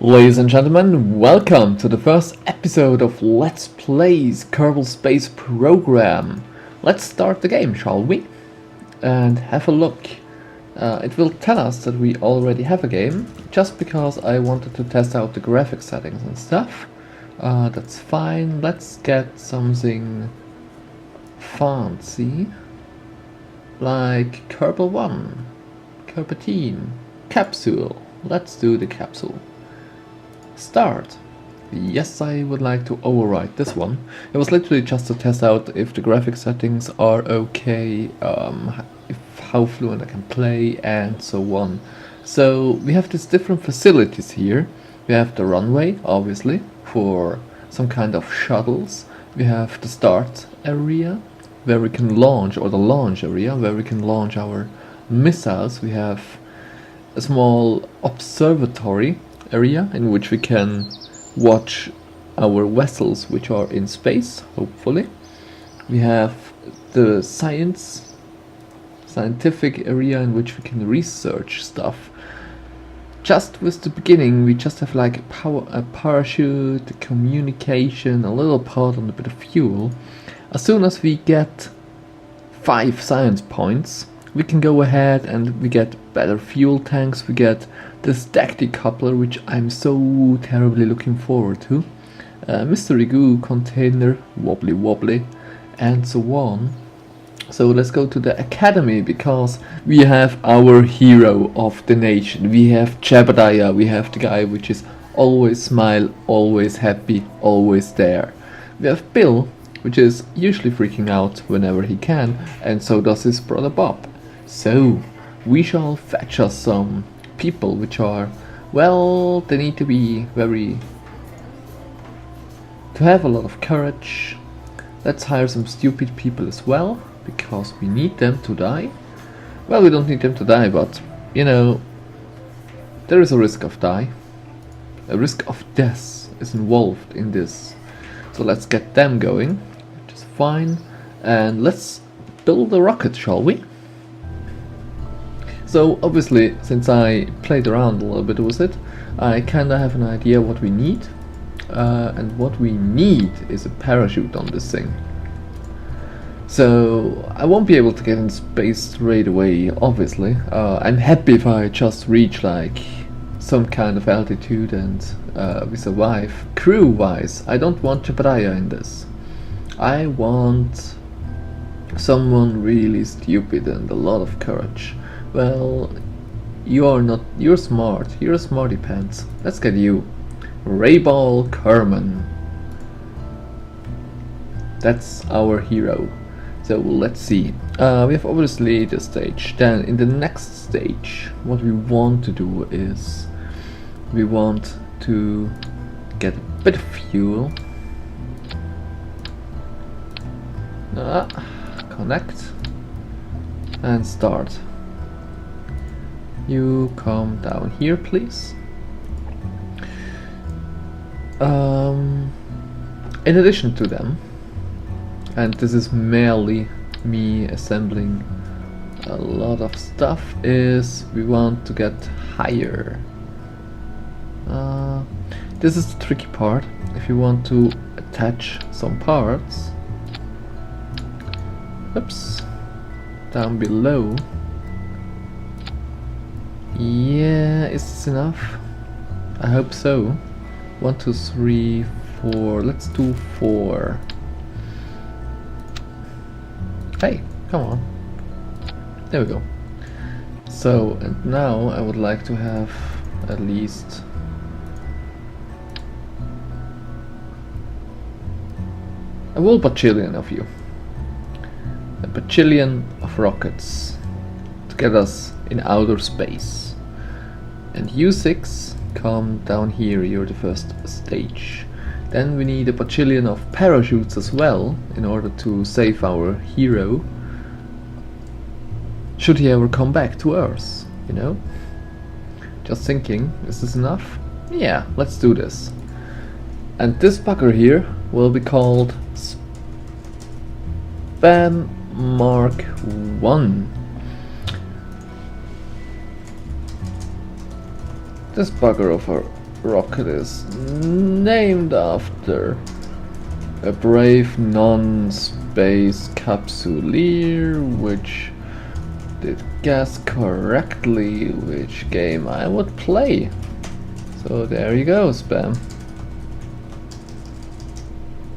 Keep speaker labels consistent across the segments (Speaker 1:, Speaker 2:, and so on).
Speaker 1: Ladies and gentlemen, welcome to the first episode of Let's Play's Kerbal Space Program. Let's start the game, shall we? And have a look. It will tell us that we already have a game, just because I wanted to test out the graphic settings and stuff. That's fine. Let's get something fancy, like Kerbal 1, Kerbal Capsule. Let's do the capsule. Start. Yes, I would like to override this one. It was literally just to test out if the graphic settings are okay, how fluent I can play, and so on. So we have these different facilities here. We have the runway, obviously, for some kind of shuttles. We have the start area where we can launch, or the launch area where we can launch our missiles. We have a small observatory area in which we can watch our vessels which are in space, hopefully. We have the scientific area in which we can research stuff. Just with the beginning we just have like a parachute, a communication, a little pod and a bit of fuel. As soon as we get 5 science points, we can go ahead and we get better fuel tanks, we get this deck decoupler, which I'm so terribly looking forward to, mystery goo container, wobbly, and so on. So let's go to the academy, because we have our hero of the nation. We have Jebediah, we have the guy which is always smile, always happy, always there. We have Bill, which is usually freaking out whenever he can, and so does his brother Bob. So we shall fetch us some people which are, well, they need to be to have a lot of courage. Let's hire some stupid people as well, because we need them to die. Well, we don't need them to die, but you know, there is a risk of die. A risk of death is involved in this. So let's get them going, which is fine. And let's build a rocket, shall we? So obviously, since I played around a little bit with it, I kinda have an idea what we need. And what we need is a parachute on this thing. So I won't be able to get in space straight away, obviously. I'm happy if I just reach like some kind of altitude and we survive. Crew-wise, I don't want Jebediah in this. I want someone really stupid and a lot of courage. Well, you're not. You're smart. You're a smarty pants. Let's get you, Kerbal Kerman. That's our hero. So let's see. We have obviously this stage. Then in the next stage, what we want to do is we want to get a bit of fuel. Connect and start. You come down here, please. In addition to them, and this is merely me assembling a lot of stuff, is we want to get higher. This is the tricky part. If you want to attach some parts, oops, down below. Yeah, is this enough? I hope so. 1, 2, 3, 4. Let's do 4. Hey, come on. There we go. So, and now I would like to have at least a whole bajillion of you. A bajillion of rockets to get us in outer space. And you 6, come down here, you're the first stage. Then we need a bajillion of parachutes as well, in order to save our hero, should he ever come back to Earth, you know? Just thinking, is this enough? Yeah, let's do this. And this bugger here will be called Spam Mark 1. This bugger over rocket is named after a brave non-space capsuleer, which did guess correctly which game I would play. So there you go, Spam.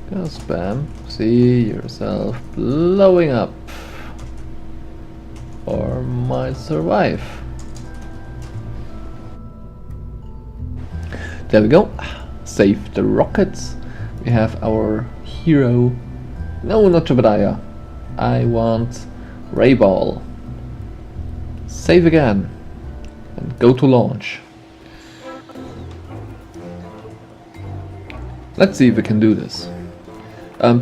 Speaker 1: Go, Spam. See yourself blowing up. Or might survive. There we go. Save the rockets. We have our hero. No, not Jebediah. I want Kerbal. Save again. And go to launch. Let's see if we can do this.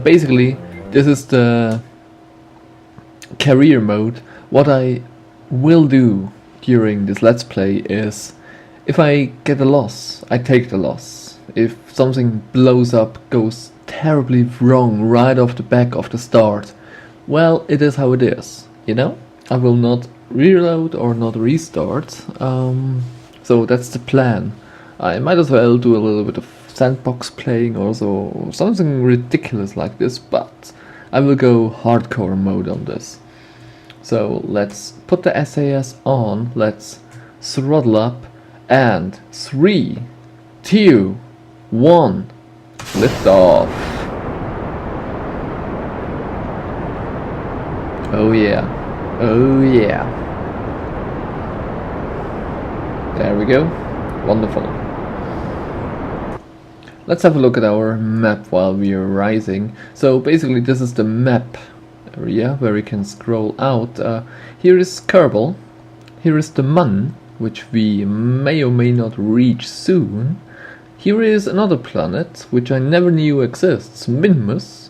Speaker 1: Basically, this is the career mode. What I will do during this let's play is, if I get a loss, I take the loss. If something blows up, goes terribly wrong right off the back of the start, well, it is how it is, you know? I will not reload or not restart, so that's the plan. I might as well do a little bit of sandbox playing or so, something ridiculous like this, but I will go hardcore mode on this. So let's put the SAS on, let's throttle up, and 3, 2, 1, lift off. Oh yeah, oh yeah. There we go, wonderful. Let's have a look at our map while we are rising. So basically this is the map area where we can scroll out. Here is Kerbal, here is the Mun, which we may or may not reach soon. Here is another planet, which I never knew exists, Minmus.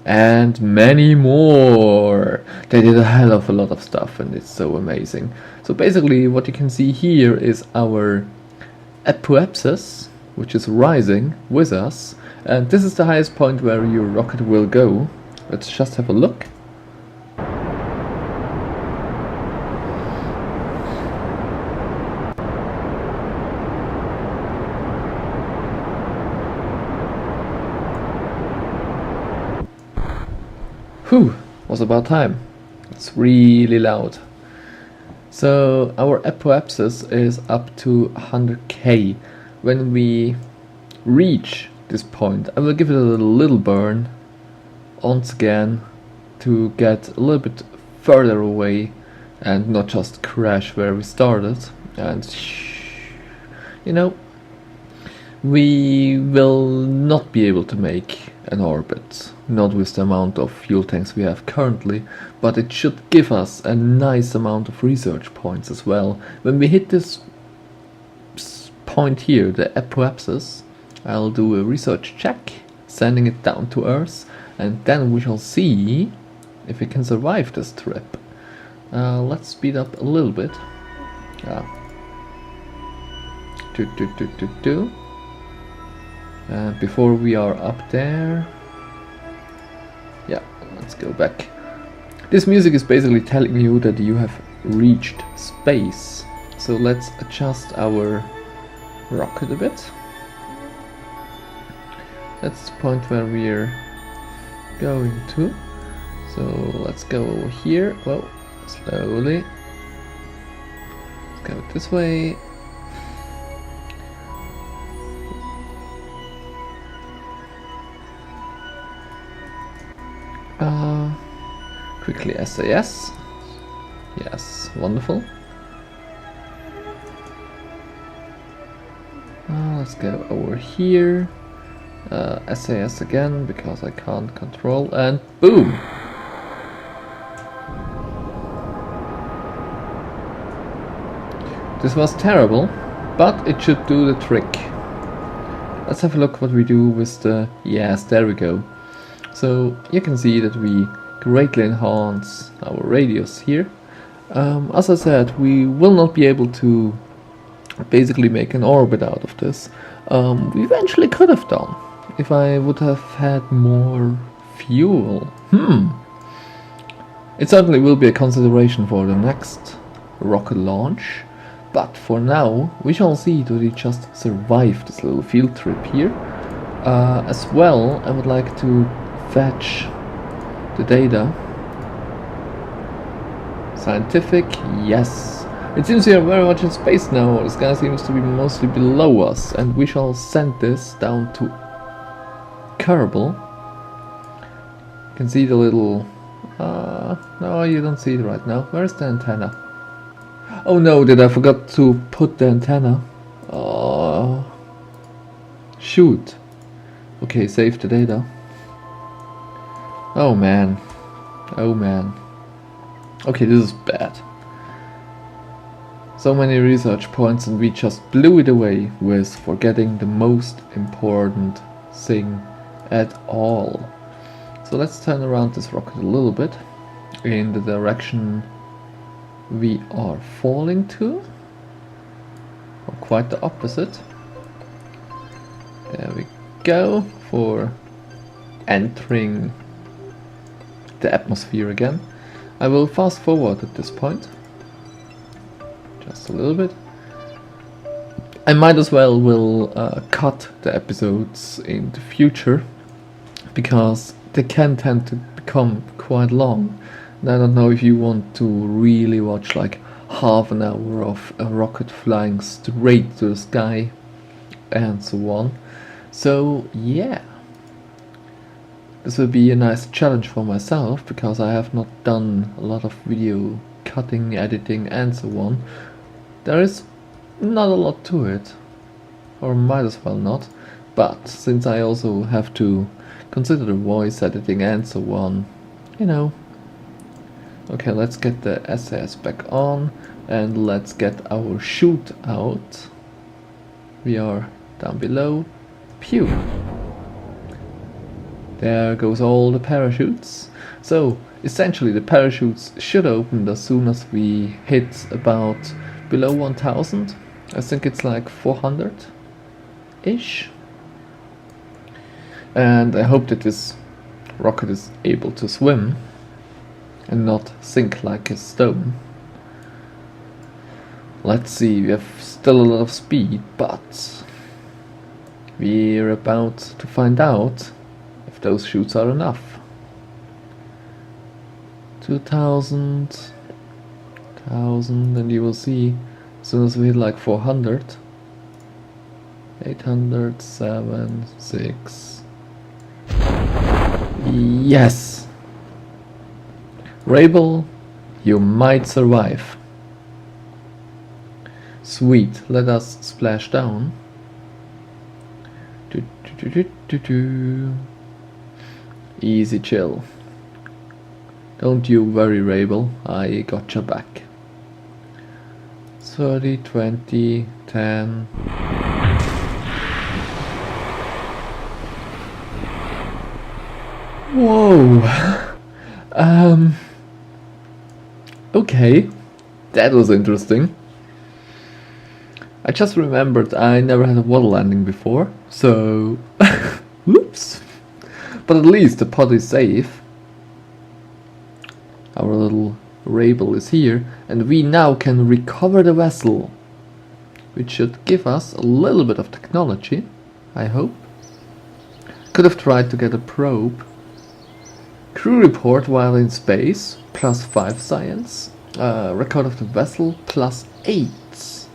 Speaker 1: And many more. They did a hell of a lot of stuff and it's so amazing. So basically what you can see here is our Apoapsis, which is rising with us, and this is the highest point where your rocket will go. Let's just have a look. Whew, was about time. It's really loud. So our Apoapsis is up to 100k. When we reach this point, I will give it a little burn once again to get a little bit further away and not just crash where we started. And you know, we will not be able to make an orbit, not with the amount of fuel tanks we have currently, but it should give us a nice amount of research points as well. When we hit this point here, the Apoapsis, I'll do a research check, sending it down to Earth, and then we shall see if we can survive this trip. Let's speed up a little bit. Before we are up there, yeah, let's go back. This music is basically telling you that you have reached space. So let's adjust our rocket a bit. That's the point where we're going to. So let's go over here. Whoa, slowly. Let's go this way. Quickly SAS. Yes, wonderful. Let's go over here. SAS again, because I can't control, and boom! This was terrible, but it should do the trick. Let's have a look what we do with the... Yes, there we go. So you can see that we greatly enhance our radius here. As I said, we will not be able to basically make an orbit out of this. We eventually could have done if I would have had more fuel. It certainly will be a consideration for the next rocket launch, But for now, we shall see that we just survive this little field trip here. As well, I would like to fetch the data. Scientific, yes. It seems we are very much in space now. The sky seems to be mostly below us, and we shall send this down to Kerbal. You can see the little... no, you don't see it right now. Where's the antenna? Oh no, did I forget to put the antenna? Oh, shoot. Okay, save the data. Oh man. Oh man. Okay, this is bad. So many research points and we just blew it away with forgetting the most important thing at all. So let's turn around this rocket a little bit in the direction we are falling to, or quite the opposite. There we go, for entering the atmosphere again. I will fast forward at this point, just a little bit. I might as well cut the episodes in the future, because they can tend to become quite long. And I don't know if you want to really watch like half an hour of a rocket flying straight to the sky and so on. So yeah, this will be a nice challenge for myself, because I have not done a lot of video cutting, editing and so on. There is not a lot to it, or might as well not, but since I also have to consider the voice editing and so on, you know. Okay, let's get the SAS back on and let's get our chute out. We are down below. Pew! There goes all the parachutes. So essentially the parachutes should open as soon as we hit about below 1000. I think it's like 400-ish. And I hope that this rocket is able to swim and not sink like a stone. Let's see, we have still a lot of speed, but we're about to find out if those chutes are enough. 2000, 1000, and you will see as soon as we hit like 400, 800, 7, 6. Yes! Rabel, you might survive. Sweet, let us splash down. Easy chill. Don't you worry, Rabel, I got your back. 30, 20, 10. Whoa! Okay, that was interesting. I just remembered I never had a water landing before, so whoops. But at least the pod is safe. Our little Rabel is here, and we now can recover the vessel, which should give us a little bit of technology, I hope. Could have tried to get a probe. Crew report while in space, +5 science. Record of the vessel, +8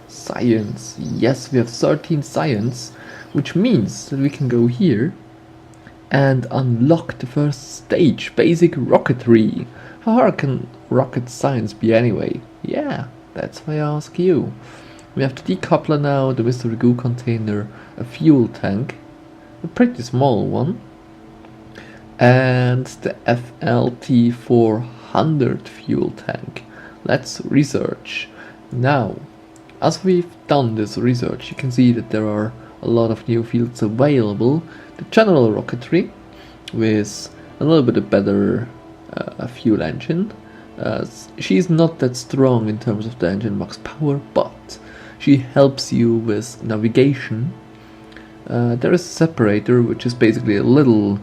Speaker 1: science. Yes, we have 13 science, which means that we can go here and unlock the first stage, basic rocketry. How hard can rocket science be anyway? Yeah, that's why I ask you. We have the decoupler now, the mystery goo container, a fuel tank, a pretty small one, and the FLT 400 fuel tank. Let's research. Now, as we've done this research, you can see that there are a lot of new fields available. The general rocketry with a little bit better fuel engine. She's not that strong in terms of the engine max power, but she helps you with navigation. There is a separator, which is basically a little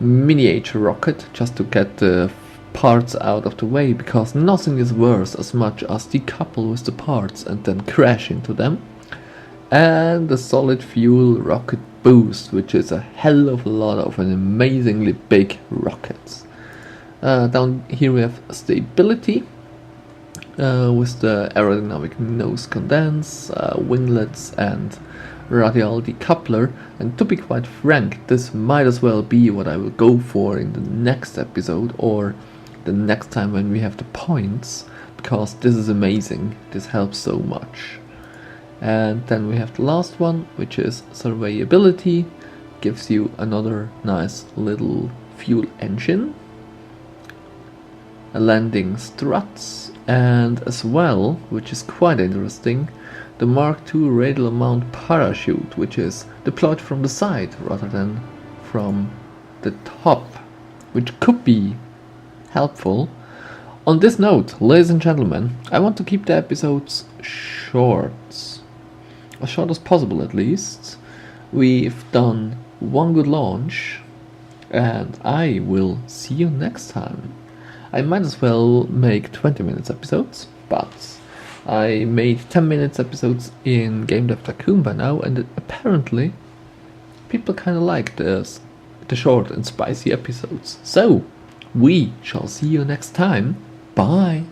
Speaker 1: miniature rocket, just to get the parts out of the way, because nothing is worse as much as decouple with the parts and then crash into them. And the solid fuel rocket boost, which is a hell of a lot of an amazingly big rockets. Down here we have stability, with the aerodynamic nose condense, winglets and radial decoupler, and to be quite frank, this might as well be what I will go for in the next episode or the next time when we have the points, because this is amazing, this helps so much. And then we have the last one, which is surveyability, gives you another nice little fuel engine, a landing struts, and as well, which is quite interesting, the Mark II radial mount parachute, which is deployed from the side rather than from the top, which could be helpful. On this note, ladies and gentlemen, I want to keep the episodes short, as short as possible at least. We've done one good launch, and I will see you next time. I might as well make 20 minutes episodes, but I made 10 minutes episodes in Game Dev Tycoon by now, and apparently people kind of like the short and spicy episodes. So, we shall see you next time. Bye!